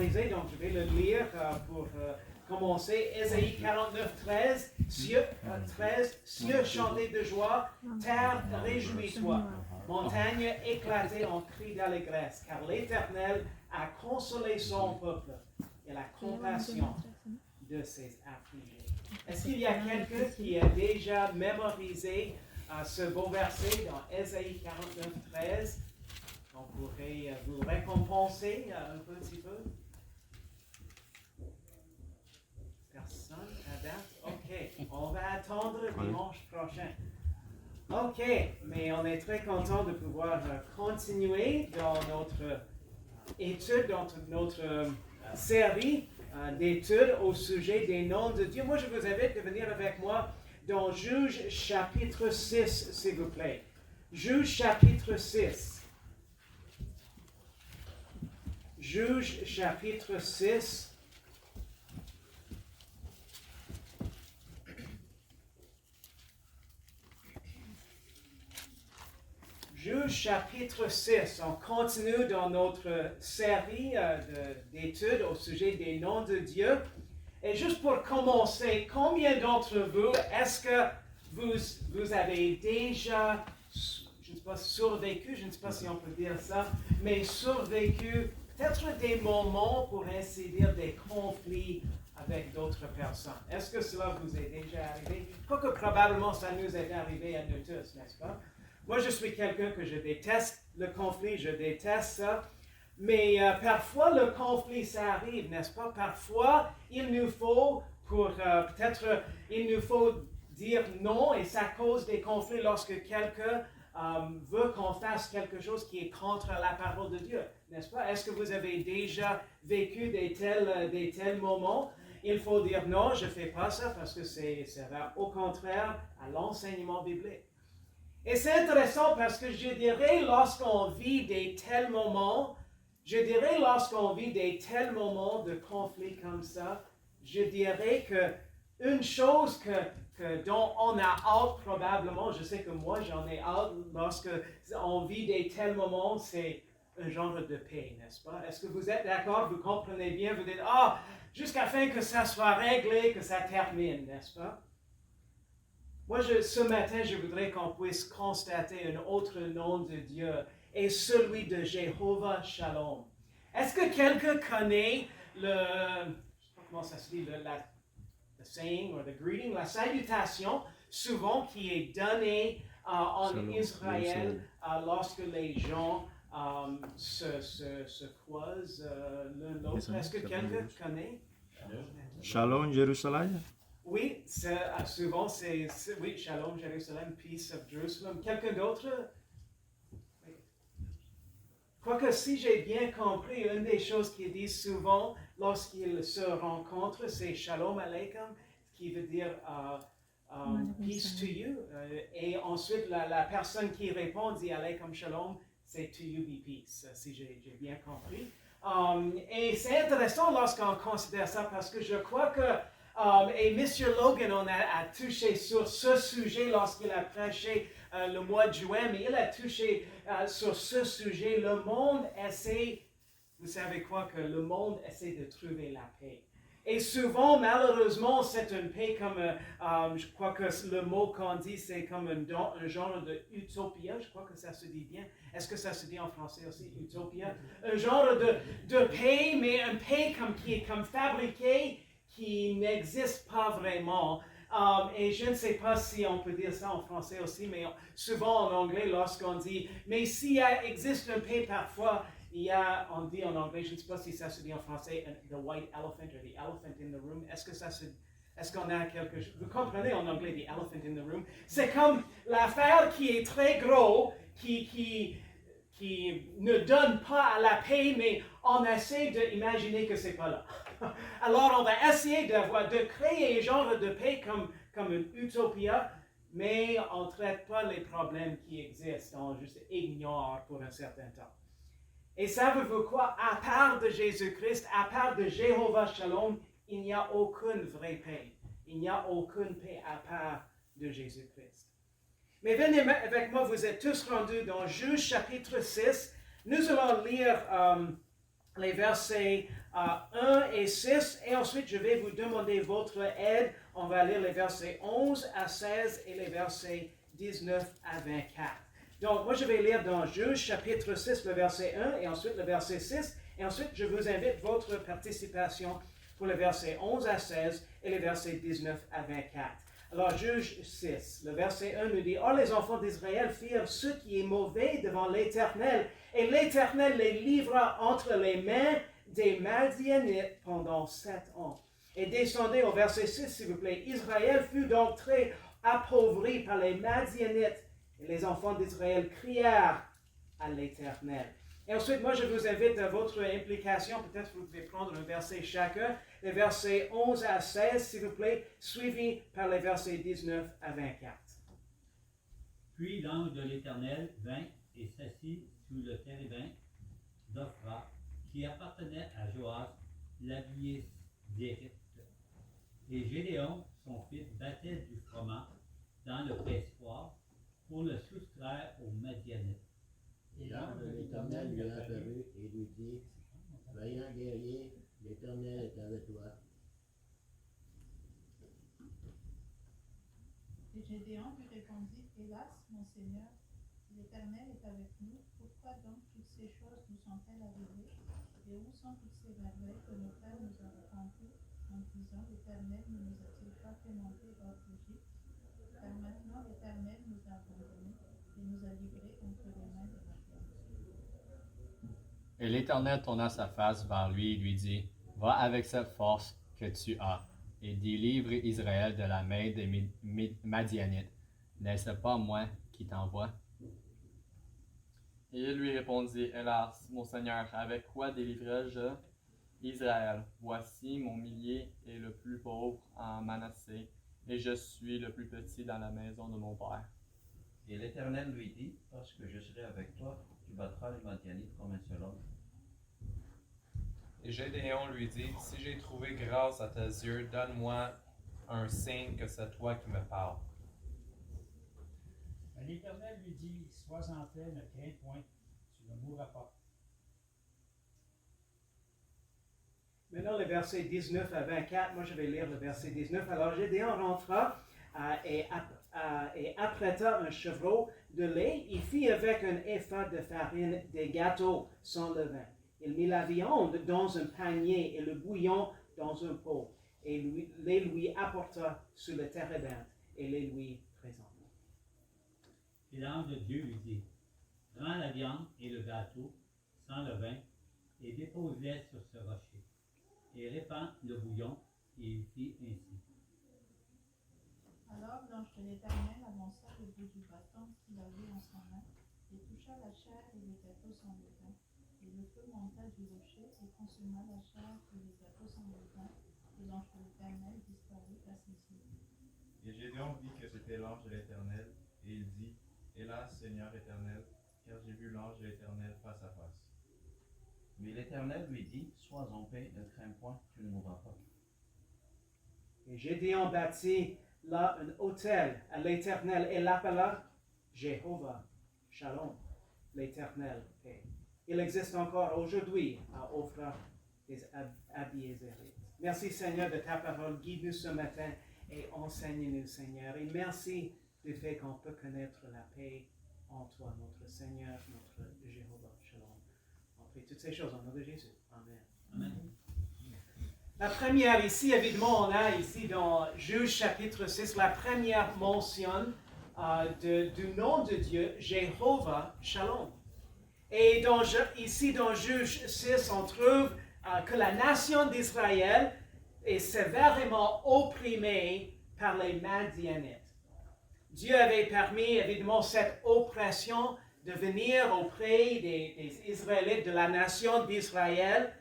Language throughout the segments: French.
mémorisé, donc je vais le lire pour commencer. Ésaïe 49, 13. Cieux, chantez de joie, terre, réjouis-toi. Montagne, éclatez en cris d'allégresse, car l'Éternel a consolé son peuple et la compassion de ses affligés. Est-ce qu'il y a quelqu'un qui a déjà mémorisé ce beau verset dans Ésaïe 49, 13? On pourrait vous récompenser un petit peu. Personne à date? OK. On va attendre dimanche prochain. OK. Mais on est très content de pouvoir continuer dans notre étude, dans notre série d'études au sujet des noms de Dieu. Moi, je vous invite de venir avec moi dans Juge chapitre 6, s'il vous plaît. Juge chapitre 6. Juge chapitre 6. Juge chapitre 6. On continue dans notre série d'études au sujet des noms de Dieu. Et juste pour commencer, combien d'entre vous, est-ce que vous avez déjà, je ne sais pas, survécu, je ne sais pas si on peut dire ça, mais survécu peut-être des moments, pour ainsi dire, des conflits avec d'autres personnes. Est-ce que cela vous est déjà arrivé? Quoique probablement ça nous est arrivé à nous tous, n'est-ce pas? Moi, je suis quelqu'un que je déteste le conflit, je déteste ça. Mais parfois, le conflit, ça arrive, n'est-ce pas? Parfois, il nous faut, il nous faut dire non, et ça cause des conflits lorsque quelqu'un veut qu'on fasse quelque chose qui est contre la parole de Dieu, n'est-ce pas? Est-ce que vous avez déjà vécu des tels moments? Il faut dire non, je ne fais pas ça parce que ça va au contraire à l'enseignement biblique. Et c'est intéressant parce que je dirais lorsqu'on vit des tels moments, de conflit comme ça, je dirais que une chose dont on a hâte probablement, je sais que moi j'en ai hâte lorsque on vit des tels moments, c'est un genre de paix, n'est-ce pas? Est-ce que vous êtes d'accord? Vous comprenez bien? Vous dites, jusqu'à fin que ça soit réglé, que ça termine, n'est-ce pas? Moi, ce matin, je voudrais qu'on puisse constater un autre nom de Dieu, et celui de Jéhovah Shalom. Est-ce que quelqu'un connaît je ne sais pas comment ça se dit, the saying or the greeting, la salutation, souvent qui est donnée en Shalom, Israël lorsque les gens se croisent l'un l'autre. Est-ce que quelqu'un connaît? Shalom, Jérusalem. Oui, souvent c'est oui, Shalom, Jérusalem, Peace of Jerusalem. Quelqu'un d'autre? Oui. Quoique si j'ai bien compris, une des choses qu'ils disent souvent lorsqu'ils se rencontrent, c'est Shalom Aleichem, qui veut dire Peace to you. Et ensuite, la personne qui répond dit Aleichem Shalom, c'est to you be peace, si j'ai bien compris. Et c'est intéressant lorsqu'on considère ça parce que je crois que et M. Logan a touché sur ce sujet lorsqu'il a prêché le mois de juin, mais il a touché sur ce sujet. Le monde essaie, vous savez quoi, que le monde essaie de trouver la paix. Et souvent, malheureusement, c'est une paix comme, je crois que le mot qu'on dit, c'est comme un genre de utopia, je crois que ça se dit bien. Est-ce que ça se dit en français aussi, utopia? Un genre de paix, mais une paix qui est comme fabriquée, qui n'existe pas vraiment. Et je ne sais pas si on peut dire ça en français aussi, mais souvent en anglais, lorsqu'on dit, mais s'il existe un paix parfois, on dit en anglais, je ne sais pas si ça se dit en français, the white elephant or the elephant in the room. Est-ce qu'on a quelque chose? Vous comprenez en anglais, the elephant in the room? C'est comme l'affaire qui est très gros, qui ne donne pas la paix, mais on essaie d'imaginer que c'est pas là. Alors, on va essayer de créer un genre de paix comme une utopia, mais on ne traite pas les problèmes qui existent, on juste ignore pour un certain temps. Et savez-vous quoi? À part de Jésus-Christ, à part de Jéhovah Shalom, il n'y a aucune vraie paix. Il n'y a aucune paix à part de Jésus-Christ. Mais venez avec moi, vous êtes tous rendus dans Juge chapitre 6. Nous allons lire les versets 1 et 6, et ensuite je vais vous demander votre aide. On va lire les versets 11 à 16 et les versets 19 à 24. Donc, moi je vais lire dans Juge chapitre 6, le verset 1, et ensuite le verset 6, et ensuite je vous invite votre participation pour les versets 11 à 16 et les versets 19 à 24. Alors, Juge 6, le verset 1 nous dit, « Or les enfants d'Israël firent ce qui est mauvais devant l'Éternel, et l'Éternel les livra entre les mains des Madianites pendant 7 ans. » Et descendez au verset 6, s'il vous plaît. « Israël fut donc très appauvri par les Madianites, et les enfants d'Israël crièrent à l'Éternel. » Et ensuite, moi, je vous invite à votre implication. Peut-être vous pouvez prendre un verset chacun. Les versets 11 à 16, s'il vous plaît, suivis par les versets 19 à 24. Puis l'ange de l'Éternel vint et s'assit sous le térébinthe d'Ophra, qui appartenait à Joas, l'Abiézérite. Et Gédéon, son fils, battait du froment dans le pressoir pour le soustraire aux Madianites. Et l'ange de l'Éternel lui apparut et lui dit, « Vaillant guerrier, l'Éternel est avec toi. » Et Gédéon lui répondit, « Hélas, mon Seigneur, si l'Éternel est avec nous, pourquoi donc toutes ces choses nous sont-elles arrivées? Et où sont toutes ces merveilles que nos pères nous ont racontées en disant, l'Éternel ne nous a-t-il pas fait monter hors d'Égypte? Car maintenant l'Éternel nous a abandonnés et nous a livrés entre les mains des Madianites. » Et l'Éternel tourna sa face vers lui et lui dit, « Va avec cette force que tu as, et délivre Israël de la main des Madianites. N'est-ce pas moi qui t'envoie? » Et il lui répondit, « Hélas, mon Seigneur, avec quoi délivrerai-je Israël? Voici, mon millier est le plus pauvre en Manassé, et je suis le plus petit dans la maison de mon père. » Et l'Éternel lui dit, « Parce que je serai avec toi, tu battras les Madianites comme un seul homme. » Et Gédéon lui dit, « Si j'ai trouvé grâce à tes yeux, donne-moi un signe que c'est toi qui me parles. » L'Éternel lui dit, « Sois en paix, ne crains point, tu ne mourras pas. » Maintenant, les versets 19 à 24, moi je vais lire le verset 19. Alors Gédéon rentra et apprêta un chevreau de lait. Il fit avec un épha de farine des gâteaux sans levain. Il mit la viande dans un panier et le bouillon dans un pot. Et les lui apporta sur le térébinthe et les lui présenta. Et l'ange de Dieu lui dit, « Prends la viande et le gâteau sans levain et dépose-les sur ce rocher. Et répands le bouillon. » Et il fit ainsi. Alors l'ange de l'Éternel avança le bout du bâton qu'il avait en son main et toucha la chair et les gâteaux sans levain. Et le feu monta du rocher et consuma la chair et les gâteaux sans levain. Et l'ange de l'Éternel disparut à ses yeux. Et Gédéon vit que c'était l'ange de l'Éternel, et il dit, « Hélas, Seigneur Éternel, car j'ai vu l'ange de l'Éternel face à face. » Mais l'Éternel lui dit, « Sois en paix, ne crains point, tu ne mourras pas. » Et Gédéon bâtit là un autel à l'Éternel et l'appela Jéhovah Shalom, l'Éternel paix. Il existe encore aujourd'hui à Ophra des Abiézérites. Merci Seigneur de ta parole. Guide-nous ce matin et enseigne-nous Seigneur. Et merci du fait qu'on peut connaître la paix en toi, notre Seigneur, notre Jéhovah Shalom. On prie toutes ces choses au nom de Jésus. Amen. Amen. La première ici, évidemment, on a ici dans Juge chapitre 6, la première mention du nom de Dieu, Jéhovah Shalom. Et ici dans Juge 6, on trouve que la nation d'Israël est sévèrement opprimée par les Madianites. Dieu avait permis, évidemment, cette oppression de venir auprès des Israélites de la nation d'Israël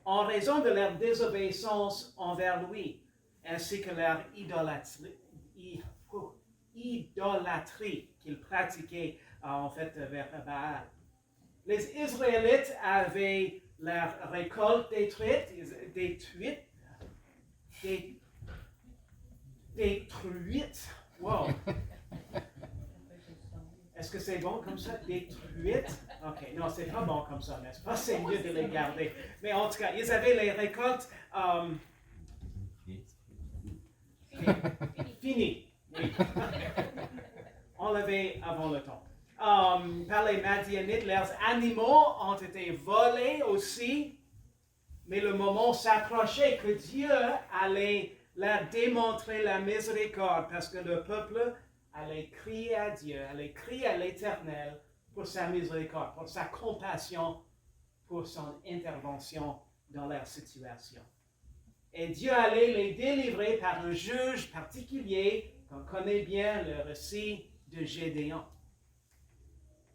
en raison de leur désobéissance envers lui, ainsi que leur idolâtrie qu'ils pratiquaient en fait vers Baal. Les Israélites avaient leur récolte détruite. Wow! Est-ce que c'est bon comme ça? Détruites? Ok, non, c'est pas bon comme ça, n'est-ce pas? C'est mieux de les garder. Mais en tout cas, ils avaient les récoltes finies. Oui. Enlevées avant le temps. Par les Madianites, leurs animaux ont été volés aussi, mais le moment s'approchait que Dieu allait leur démontrer la miséricorde parce que le peuple allait crier à Dieu, allait crier à l'Éternel pour sa miséricorde, pour sa compassion, pour son intervention dans leur situation. Et Dieu allait les délivrer par un juge particulier, qu'on connaît bien le récit de Gédéon.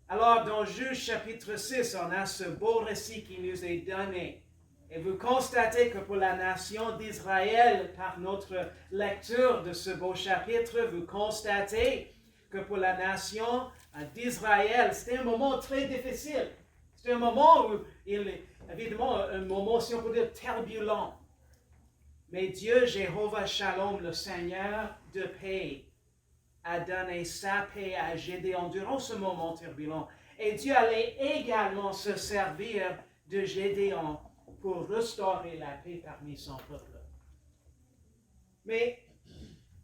Alors, dans Juge chapitre 6, on a ce beau récit qui nous est donné. Et vous constatez que pour la nation d'Israël, par notre lecture de ce beau chapitre, vous constatez que pour la nation d'Israël, c'était un moment très difficile. C'était un moment où, évidemment, un moment, si on peut dire, turbulent. Mais Dieu, Jéhovah Shalom, le Seigneur de paix, a donné sa paix à Gédéon durant ce moment turbulent. Et Dieu allait également se servir de Gédéon pour restaurer la paix parmi son peuple. Mais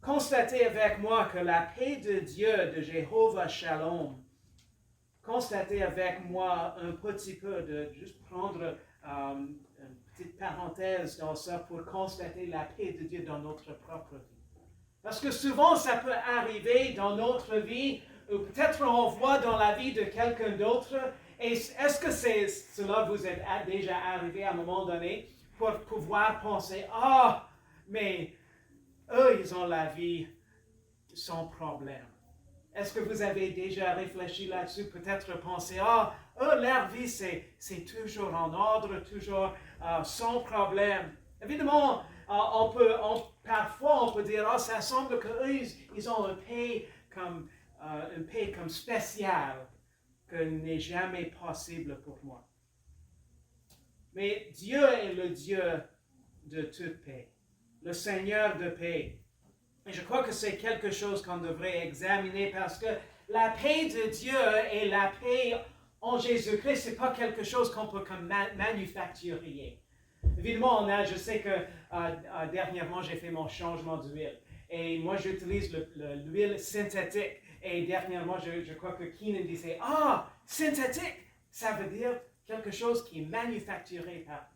constatez avec moi que la paix de Dieu, de Jéhovah Shalom, constatez avec moi un petit peu, de juste prendre une petite parenthèse dans ça pour constater la paix de Dieu dans notre propre vie. Parce que souvent ça peut arriver dans notre vie, ou peut-être on voit dans la vie de quelqu'un d'autre. Et est-ce que cela vous est déjà arrivé à un moment donné pour pouvoir penser, mais eux, ils ont la vie sans problème. Est-ce que vous avez déjà réfléchi là-dessus, peut-être pensé, eux, leur vie, c'est toujours en ordre, toujours sans problème. Évidemment, parfois on peut dire, ça semble qu'eux, ils ont une paix comme spéciale, que n'est jamais possible pour moi. Mais Dieu est le Dieu de toute paix, le Seigneur de paix. Et je crois que c'est quelque chose qu'on devrait examiner parce que la paix de Dieu et la paix en Jésus-Christ, ce n'est pas quelque chose qu'on peut comme manufacturer. Évidemment, je sais que dernièrement, j'ai fait mon changement d'huile. Et moi, j'utilise l'huile synthétique. Et dernièrement, je crois que Keenan disait, synthétique, ça veut dire quelque chose qui est manufacturé par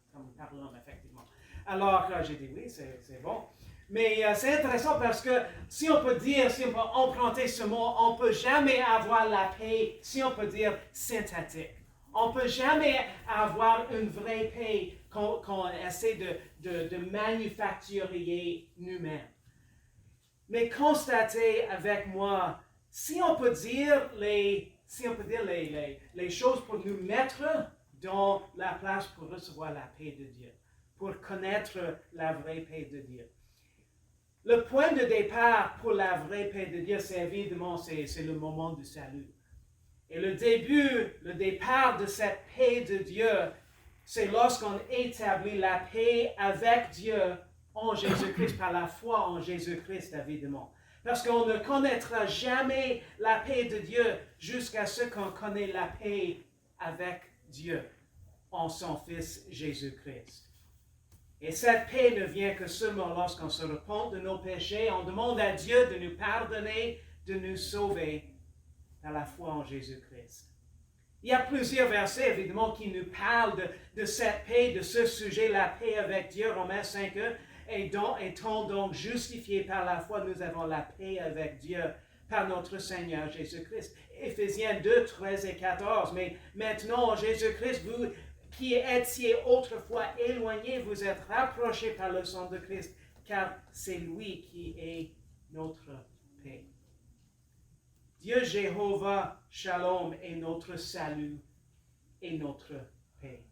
l'homme, effectivement. Alors, j'ai dit, oui, c'est bon. Mais c'est intéressant parce que si on peut emprunter ce mot, on ne peut jamais avoir la paix si on peut dire synthétique. On ne peut jamais avoir une vraie paix qu'on essaie de manufacturer nous-mêmes. Mais constatez avec moi, si on peut dire les choses pour nous mettre dans la place pour recevoir la paix de Dieu, pour connaître la vraie paix de Dieu. Le point de départ pour la vraie paix de Dieu, c'est évidemment c'est le moment du salut. Et le départ de cette paix de Dieu, c'est lorsqu'on établit la paix avec Dieu en Jésus-Christ, par la foi en Jésus-Christ, évidemment. Parce qu'on ne connaîtra jamais la paix de Dieu jusqu'à ce qu'on connaisse la paix avec Dieu en son Fils Jésus-Christ. Et cette paix ne vient que seulement lorsqu'on se repent de nos péchés, on demande à Dieu de nous pardonner, de nous sauver par la foi en Jésus-Christ. Il y a plusieurs versets, évidemment, qui nous parlent de cette paix, de ce sujet, la paix avec Dieu, Romains 5:1. Étant donc justifiés par la foi, nous avons la paix avec Dieu par notre Seigneur Jésus-Christ. Éphésiens 2, 13 et 14. Mais maintenant, Jésus-Christ, vous qui étiez autrefois éloignés, vous êtes rapprochés par le sang de Christ, car c'est lui qui est notre paix. Dieu Jéhovah Shalom est notre salut et notre paix.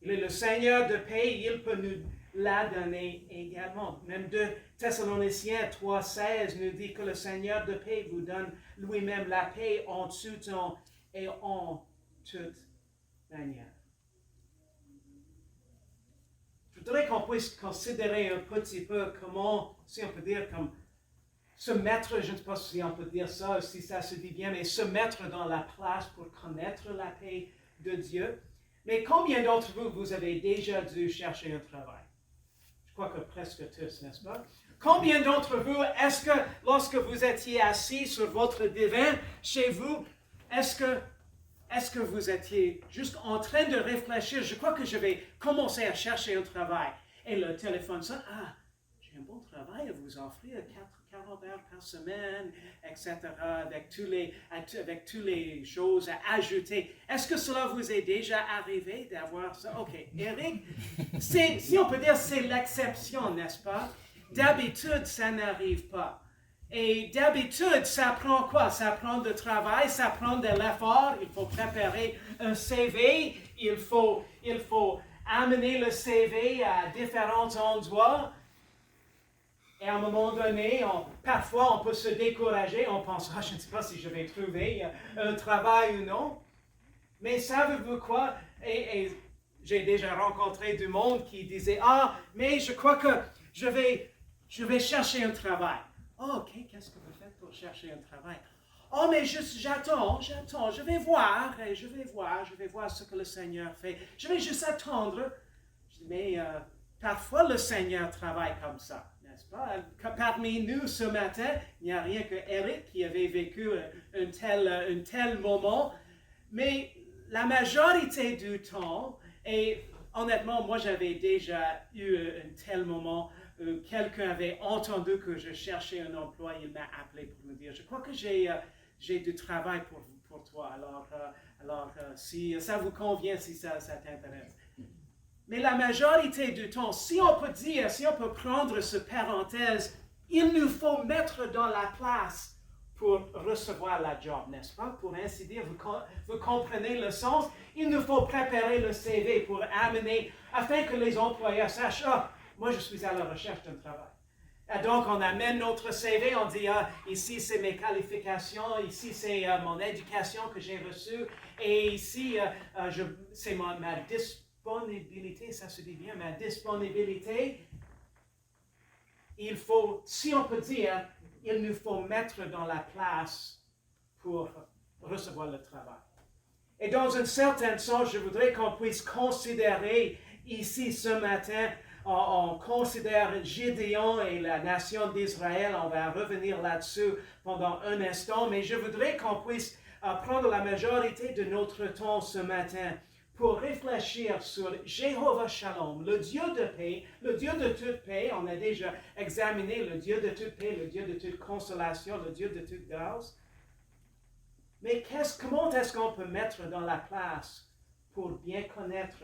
Il est le Seigneur de paix, il peut nous la donner également. Même 2 Thessaloniciens 3,16 nous dit que le Seigneur de paix vous donne lui-même la paix en tout temps et en toute manière. Je voudrais qu'on puisse considérer un petit peu comment, si on peut dire, comme se mettre, je ne sais pas si on peut dire ça, si ça se dit bien, mais se mettre dans la place pour connaître la paix de Dieu. Mais combien d'entre vous, vous avez déjà dû chercher un travail? Je crois que presque tous, n'est-ce pas? Combien d'entre vous, est-ce que lorsque vous étiez assis sur votre divan chez vous, est-ce que vous étiez juste en train de réfléchir, je crois que je vais commencer à chercher un travail. Et le téléphone sonne, ah, j'ai un bon travail à vous offrir, 40 heures par semaine, etc., avec toutes les choses à ajouter. Est-ce que cela vous est déjà arrivé d'avoir ça? OK. Eric, si on peut dire c'est l'exception, n'est-ce pas? D'habitude, ça n'arrive pas. Et d'habitude, ça prend quoi? Ça prend du travail, ça prend de l'effort, il faut préparer un CV, il faut amener le CV à différents endroits. Et à un moment donné, parfois on peut se décourager, on pense, je ne sais pas si je vais trouver un travail ou non. Mais savez-vous quoi? Et j'ai déjà rencontré du monde qui disait, ah, mais je crois que je vais chercher un travail. Oh, OK, qu'est-ce que vous faites pour chercher un travail? Oh, mais j'attends, je vais voir ce que le Seigneur fait. Je vais juste attendre. Mais parfois le Seigneur travaille comme ça. N'est-ce pas? Parmi nous ce matin, il n'y a rien que Eric qui avait vécu un tel moment, mais la majorité du temps, et honnêtement, moi j'avais déjà eu un tel moment où quelqu'un avait entendu que je cherchais un emploi, il m'a appelé pour me dire, je crois que j'ai du travail pour toi, alors si ça vous convient, si ça t'intéresse. Mais la majorité du temps, si on peut prendre ce parenthèse, il nous faut mettre dans la place pour recevoir la job, n'est-ce pas? Pour ainsi dire, vous comprenez le sens? Il nous faut préparer le CV pour amener, afin que les employeurs sachent, ah, moi je suis à la recherche d'un travail. Et donc on amène notre CV, on dit, ah, ici c'est mes qualifications, ici c'est mon éducation que j'ai reçue, et ici c'est ma disponibilité, ça se dit bien, ma disponibilité, il faut, si on peut dire, il nous faut mettre dans la place pour recevoir le travail. Et dans un certain sens, je voudrais qu'on puisse considérer ici ce matin, on considère Gédéon et la nation d'Israël, on va revenir là-dessus pendant un instant, mais je voudrais qu'on puisse prendre la majorité de notre temps ce matin pour réfléchir sur Jéhovah Shalom, le Dieu de paix, le Dieu de toute paix. On a déjà examiné le Dieu de toute paix, le Dieu de toute consolation, le Dieu de toute grâce. Mais comment est-ce qu'on peut mettre dans la place pour bien connaître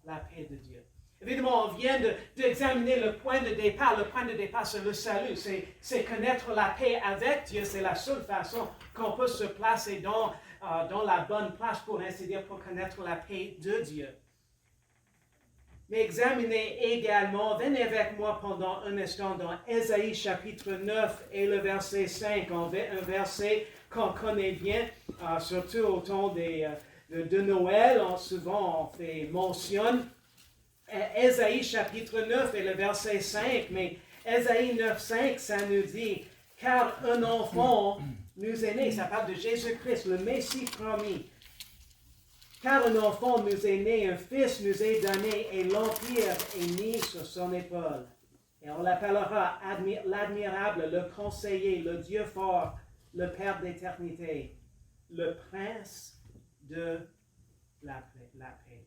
la paix de Dieu? Évidemment, on vient d'examiner le point de départ. Le point de départ, c'est le salut. C'est connaître la paix avec Dieu. C'est la seule façon qu'on peut se placer dans la bonne place, pour ainsi dire, pour connaître la paix de Dieu. Mais examinez également, venez avec moi pendant un instant dans Ésaïe chapitre 9 et le verset 5, un verset qu'on connaît bien, surtout au temps de Noël, souvent on fait mention. Ésaïe chapitre 9 et le verset 5, mais Ésaïe 9, 5, ça nous dit, car un enfant nous est né, ça parle de Jésus-Christ, le Messie promis. Car un enfant nous est né, un fils nous est donné, et l'empire est mis sur son épaule. Et on l'appellera l'admirable, le conseiller, le Dieu fort, le Père d'éternité, le prince de la paix.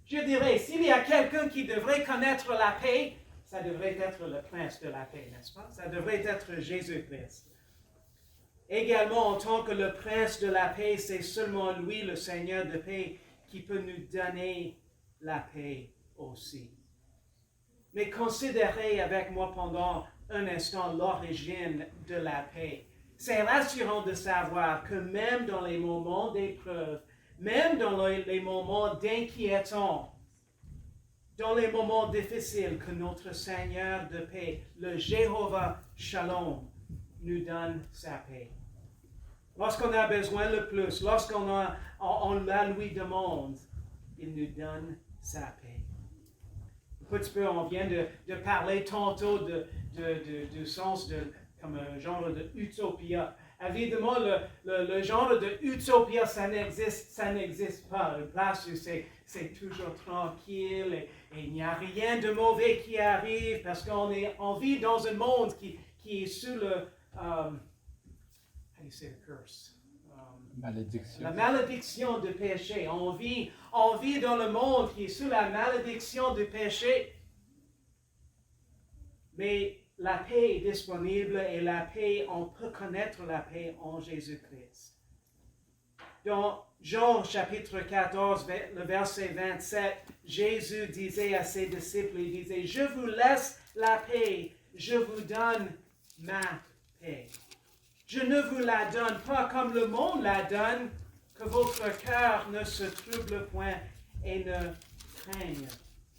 Je dirais, s'il y a quelqu'un qui devrait connaître la paix, ça devrait être le prince de la paix, n'est-ce pas? Ça devrait être Jésus-Christ. Également, en tant que le prince de la paix, c'est seulement lui, le Seigneur de paix, qui peut nous donner la paix aussi. Mais considérez avec moi pendant un instant l'origine de la paix. C'est rassurant de savoir que même dans les moments d'épreuve, même dans les moments d'inquiétude, dans les moments difficiles, que notre Seigneur de paix, le Jéhovah Shalom, nous donne sa paix. Lorsqu'on a besoin le plus, lorsqu'on la lui demande, il nous donne sa paix. Un petit peu, on vient de parler tantôt du sens de comme un genre de utopia. Évidemment, le genre de utopia, ça n'existe pas. Une place où c'est toujours tranquille et il n'y a rien de mauvais qui arrive parce qu'on vit dans un monde qui est sous le... how do you say the curse? Malédiction. La malédiction du péché. On vit dans le monde qui est sous la malédiction du péché. Mais la paix est disponible et la paix, on peut connaître la paix en Jésus-Christ. Dans Jean chapitre 14, le verset 27, Jésus disait à ses disciples, il disait, « Je vous laisse la paix, je vous donne ma paix. Je ne vous la donne pas comme le monde la donne, que votre cœur ne se trouble point et ne craigne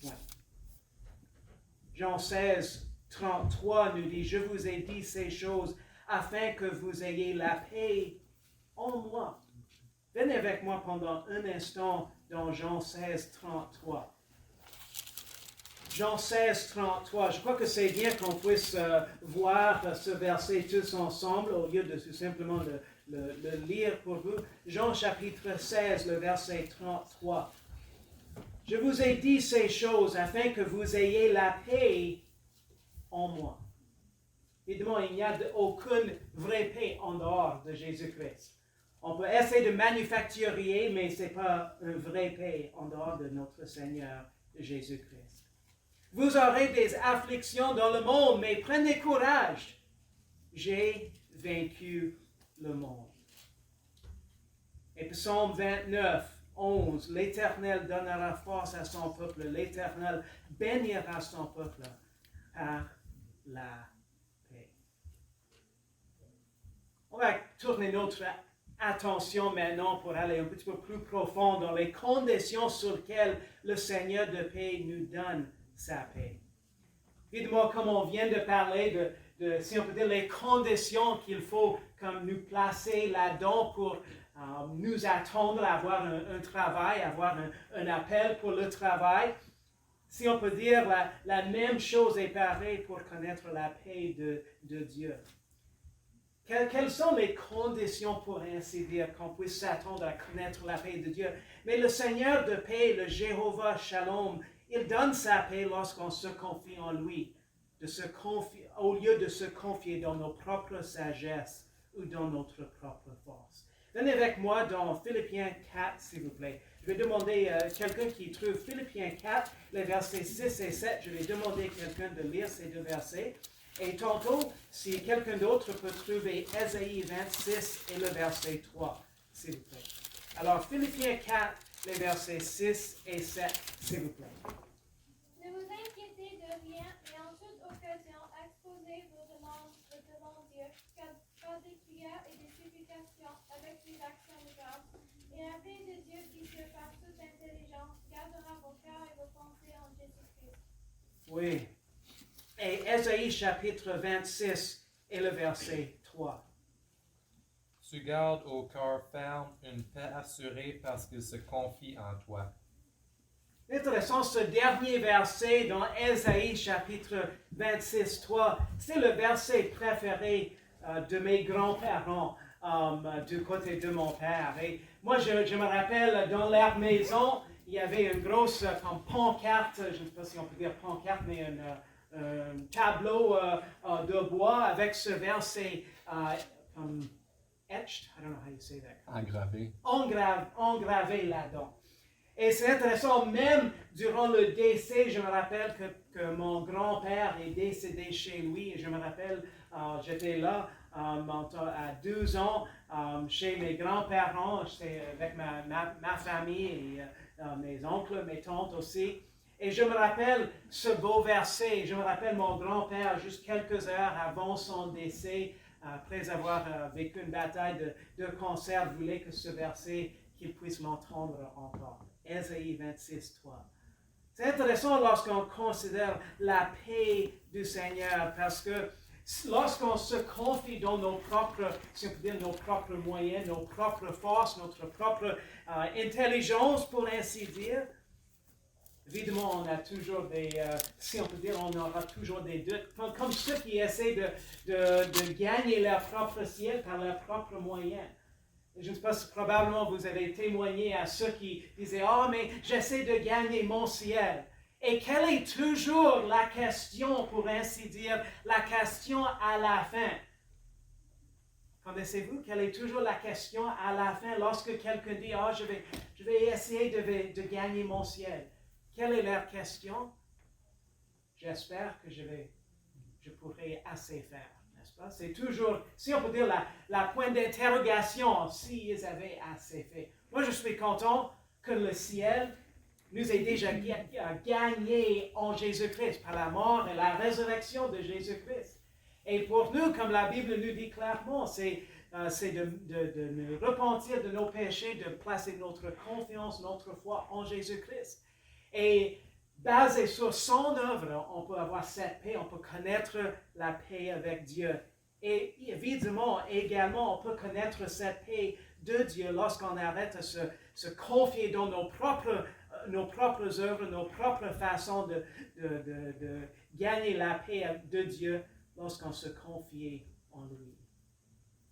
point. » Jean 16, 33 nous dit, « Je vous ai dit ces choses afin que vous ayez la paix en moi. » Venez avec moi pendant un instant dans Jean 16, 33. Jean 16, 33. Je crois que c'est bien qu'on puisse voir ce verset tous ensemble au lieu de tout simplement le lire pour vous. Jean chapitre 16, le verset 33. « Je vous ai dit ces choses afin que vous ayez la paix en moi. » Évidemment, il n'y a aucune vraie paix en dehors de Jésus-Christ. On peut essayer de manufacturier, mais ce n'est pas une vraie paix en dehors de notre Seigneur Jésus-Christ. Vous aurez des afflictions dans le monde, mais prenez courage. J'ai vaincu le monde. Et Psaume 29, 11, l'Éternel donnera force à son peuple, l'Éternel bénira son peuple par la paix. On va tourner notre attention maintenant pour aller un petit peu plus profond dans les conditions sur lesquelles le Seigneur de paix nous donne sa paix. Évidemment, comme on vient de parler de si on peut dire, les conditions qu'il faut comme nous placer là-dedans pour nous attendre à avoir un travail, avoir un appel pour le travail. Si on peut dire, la même chose est pareille pour connaître la paix de Dieu. Quelles sont les conditions pour ainsi dire qu'on puisse s'attendre à connaître la paix de Dieu? Mais le Seigneur de paix, le Jéhovah Shalom, il donne sa paix lorsqu'on se confie en lui, au lieu de se confier dans nos propres sagesses ou dans notre propre force. Venez avec moi dans Philippiens 4, s'il vous plaît. Je vais demander à quelqu'un qui trouve Philippiens 4, les versets 6 et 7. Je vais demander à quelqu'un de lire ces deux versets. Et tantôt, si quelqu'un d'autre peut trouver Ésaïe 26 et le verset 3, s'il vous plaît. Alors, Philippiens 4, les versets 6 et 7, s'il vous plaît. Ne vous inquiétez de rien et en toute occasion, exposez vos demandes devant Dieu, par des prières et des supplications avec des actions de grâce. Et la paix de Dieu qui surpasse toute intelligence gardera vos cœurs et vos pensées en Jésus-Christ. Oui. Et Ésaïe chapitre 26 et le verset 3. Tu gardes au cœur ferme une paix assurée parce qu'il se confie en toi. Intéressant, ce dernier verset dans Ésaïe chapitre 26, 3, c'est le verset préféré de mes grands-parents du côté de mon père. Et moi, je me rappelle, dans leur maison, il y avait une grosse pancarte, je ne sais pas si on peut dire pancarte, mais un tableau de bois avec ce verset etched, I don't know how you say that. Engravé là-dedans. Et c'est intéressant, même durant le décès, je me rappelle que mon grand-père est décédé chez lui. Et je me rappelle, j'étais là à 12 ans chez mes grands-parents, j'étais avec ma famille et mes oncles, mes tantes aussi. Et je me rappelle ce beau verset, je me rappelle mon grand-père, juste quelques heures avant son décès, après avoir vécu une bataille de cancer, voulait que ce verset, qu'il puisse l'entendre encore. Ésaïe 26, 3. C'est intéressant lorsqu'on considère la paix du Seigneur, parce que lorsqu'on se confie dans nos propres, si on peut dire, nos propres moyens, nos propres forces, notre propre intelligence, pour ainsi dire, Évidemment, on a toujours des, si on peut dire, on aura toujours des doutes, comme ceux qui essaient de gagner leur propre ciel par leurs propres moyens. Je ne sais pas si probablement vous avez témoigné à ceux qui disaient « Oh, mais j'essaie de gagner mon ciel ». Et quelle est toujours la question, pour ainsi dire, la question à la fin? Connaissez-vous quelle est toujours la question à la fin lorsque quelqu'un dit « Oh, je vais essayer de gagner mon ciel ». Quelle est leur question? J'espère que je pourrai assez faire, n'est-ce pas? C'est toujours, si on peut dire, la point d'interrogation, s'ils avaient assez fait. Moi, je suis content que le ciel nous ait déjà gagné en Jésus-Christ par la mort et la résurrection de Jésus-Christ. Et pour nous, comme la Bible nous dit clairement, c'est de nous repentir de nos péchés, de placer notre confiance, notre foi en Jésus-Christ. Et basé sur son œuvre, on peut avoir cette paix, on peut connaître la paix avec Dieu. Et évidemment, également, on peut connaître cette paix de Dieu lorsqu'on arrête de se confier dans nos propres œuvres, nos propres façons de gagner la paix de Dieu lorsqu'on se confie en lui.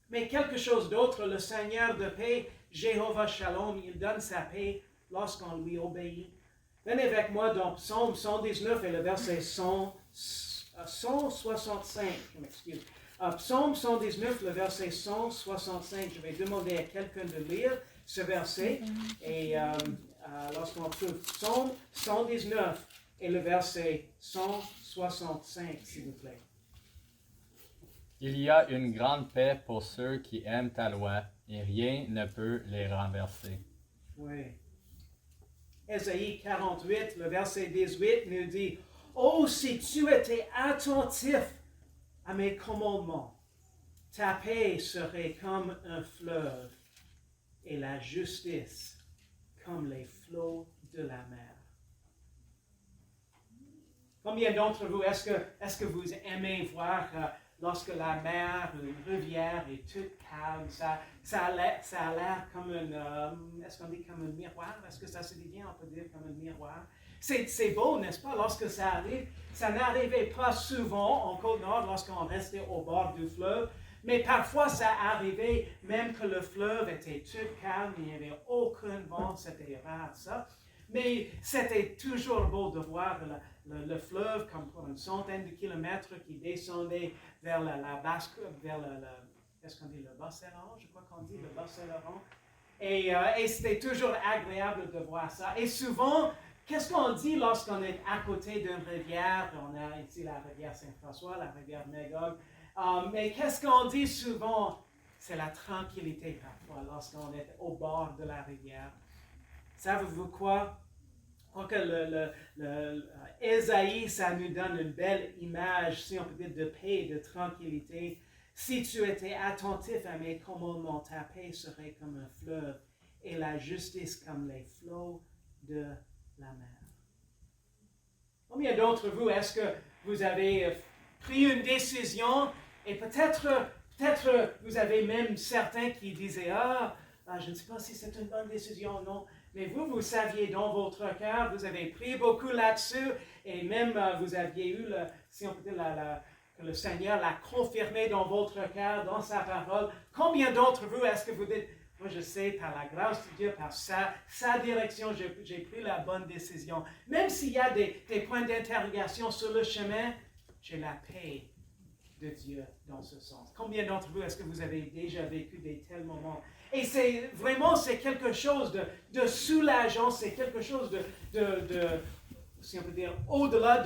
Mais quelque chose d'autre, le Seigneur de paix, Jéhovah Shalom, il donne sa paix lorsqu'on lui obéit. Venez avec moi dans Psaume 119 et le verset 165, je m'excuse. Psaume 119, le verset 165, je vais demander à quelqu'un de lire ce verset. Et lorsqu'on trouve Psaume 119 et le verset 165, s'il vous plaît. Il y a une grande paix pour ceux qui aiment ta loi, et rien ne peut les renverser. Oui. Ésaïe 48, le verset 18 nous dit « Oh, si tu étais attentif à mes commandements, ta paix serait comme un fleuve et la justice comme les flots de la mer. » Combien d'entre vous, est-ce que vous aimez voir lorsque la mer, une rivière est toute calme, ça a l'air comme est-ce qu'on dit comme un miroir? Est-ce que ça se dit bien, on peut dire comme un miroir? C'est beau, n'est-ce pas, lorsque ça arrive? Ça n'arrivait pas souvent en Côte-Nord lorsqu'on restait au bord du fleuve, mais parfois ça arrivait même que le fleuve était tout calme, il n'y avait aucun vent, c'était rare ça. Mais c'était toujours beau de voir le fleuve comme pour une centaine de kilomètres qui descendait vers la basse, vers qu'est-ce qu'on dit, le Bas-Saint-Laurent, je crois qu'on dit le Bas-Saint-Laurent. Et c'était toujours agréable de voir ça. Et souvent, qu'est-ce qu'on dit lorsqu'on est à côté d'une rivière? On a ici la rivière Saint-François, la rivière Magog. Mais qu'est-ce qu'on dit souvent? C'est la tranquillité parfois lorsqu'on est au bord de la rivière. Savez-vous quoi? Je crois que Ésaïe, ça nous donne une belle image, si on peut dire, de paix et de tranquillité. Si tu étais attentif à mes commandements, ta paix serait comme un fleuve et la justice comme les flots de la mer. Combien d'entre vous, est-ce que vous avez pris une décision et peut-être vous avez même certains qui disaient « je ne sais pas si c'est une bonne décision ou non ». Mais vous saviez dans votre cœur, vous avez pris beaucoup là-dessus, et même vous aviez eu, si on peut dire, que le Seigneur l'a confirmé dans votre cœur, dans sa parole. Combien d'entre vous est-ce que vous dites, moi je sais, par la grâce de Dieu, par sa direction, j'ai pris la bonne décision. Même s'il y a des points d'interrogation sur le chemin, j'ai la paix de Dieu dans ce sens. Combien d'entre vous est-ce que vous avez déjà vécu des tels moments? Et c'est quelque chose de soulageant, c'est quelque chose de si on peut dire, au-delà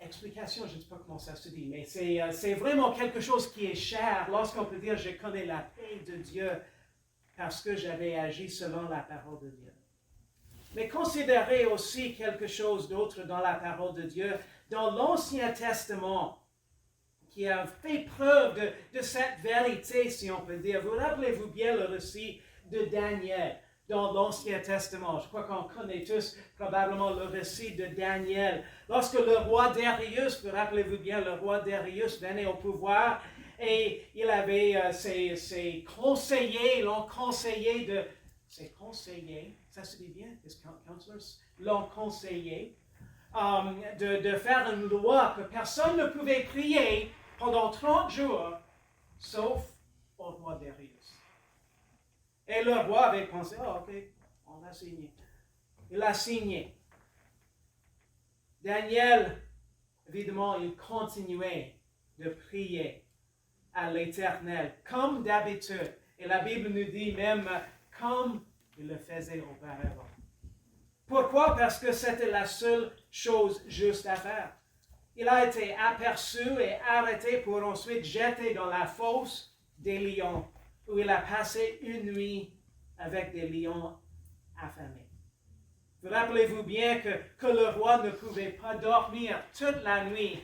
explication, je ne sais pas comment ça se dit, mais c'est vraiment quelque chose qui est cher lorsqu'on peut dire, je connais la paix de Dieu parce que j'avais agi selon la parole de Dieu. Mais considérez aussi quelque chose d'autre dans la parole de Dieu. Dans l'Ancien Testament, qui a fait preuve de cette vérité, si on peut dire. Vous rappelez-vous bien le récit de Daniel dans l'Ancien Testament. Je crois qu'on connaît tous probablement le récit de Daniel. Lorsque le roi Darius, vous rappelez-vous bien, le roi Darius venait au pouvoir et il avait ses conseillers, l'ont conseillé ses conseillers, ça se dit bien, his counselors, l'ont conseillé de faire une loi que personne ne pouvait prier pendant 30 jours, sauf au roi Darius. Et le roi avait pensé, ok, on va signer. Il a signé. Daniel, évidemment, il continuait de prier à l'Éternel, comme d'habitude. Et la Bible nous dit même comme il le faisait auparavant. Pourquoi? Parce que c'était la seule chose juste à faire. Il a été aperçu et arrêté pour ensuite jeté dans la fosse des lions, où il a passé une nuit avec des lions affamés. Vous rappelez-vous bien que le roi ne pouvait pas dormir toute la nuit.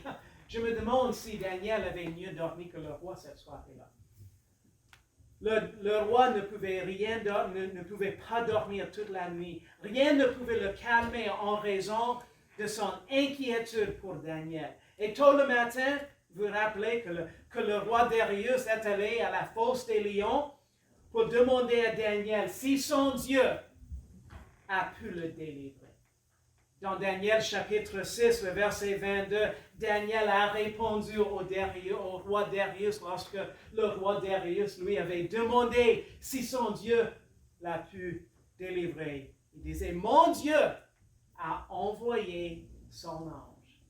Je me demande si Daniel avait mieux dormi que le roi cette soirée-là. Le roi ne pouvait ne pouvait pas dormir toute la nuit. Rien ne pouvait le calmer en raison de son inquiétude pour Daniel. Et tôt le matin, vous vous rappelez que le roi Darius est allé à la fosse des lions pour demander à Daniel si son Dieu a pu le délivrer. Dans Daniel chapitre 6, le verset 22, Daniel a répondu au roi Darius lorsque le roi Darius lui avait demandé si son Dieu l'a pu délivrer. Il disait, mon Dieu a envoyé son ange.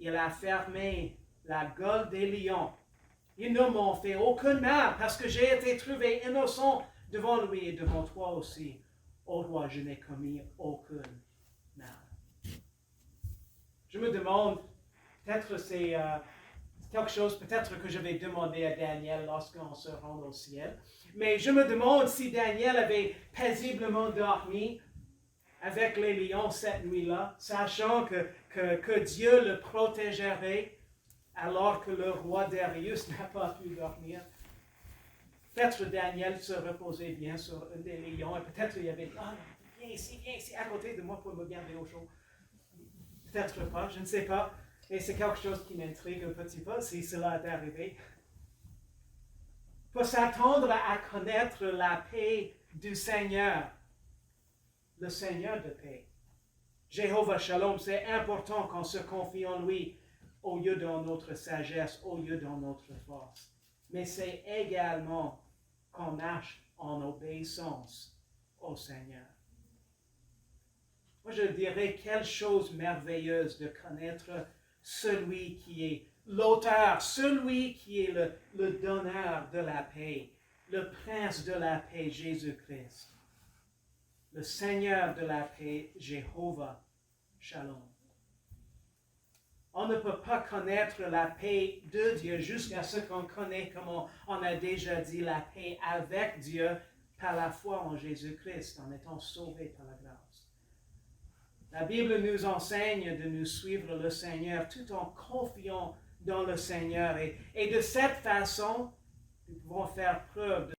Il a fermé la gueule des lions. Ils ne m'ont fait aucun mal parce que j'ai été trouvé innocent devant lui et devant toi aussi. Ô roi, je n'ai commis aucun mal. Je me demande, peut-être c'est quelque chose, peut-être que je vais demander à Daniel lorsqu'on se rend au ciel, mais je me demande si Daniel avait paisiblement dormi avec les lions cette nuit-là, sachant que Dieu le protégerait alors que le roi Darius n'a pas pu dormir. Peut-être Daniel se reposait bien sur un des lions et peut-être il y avait dit, viens ici à côté de moi pour me garder au chaud. Peut-être pas, je ne sais pas. Et c'est quelque chose qui m'intrigue un petit peu si cela est arrivé. Pour s'attendre à connaître la paix du Seigneur, le Seigneur de paix. Jéhovah Shalom, c'est important qu'on se confie en lui au lieu de notre sagesse, au lieu de notre force. Mais c'est également qu'on marche en obéissance au Seigneur. Moi, je dirais quelle chose merveilleuse de connaître celui qui est l'auteur, celui qui est le donneur de la paix, le prince de la paix, Jésus-Christ, le Seigneur de la paix, Jéhovah Shalom. On ne peut pas connaître la paix de Dieu jusqu'à ce qu'on connaît, comme on a déjà dit, la paix avec Dieu par la foi en Jésus-Christ, en étant sauvés par la grâce. La Bible nous enseigne de nous suivre le Seigneur tout en confiant dans le Seigneur. Et de cette façon, nous pouvons faire preuve de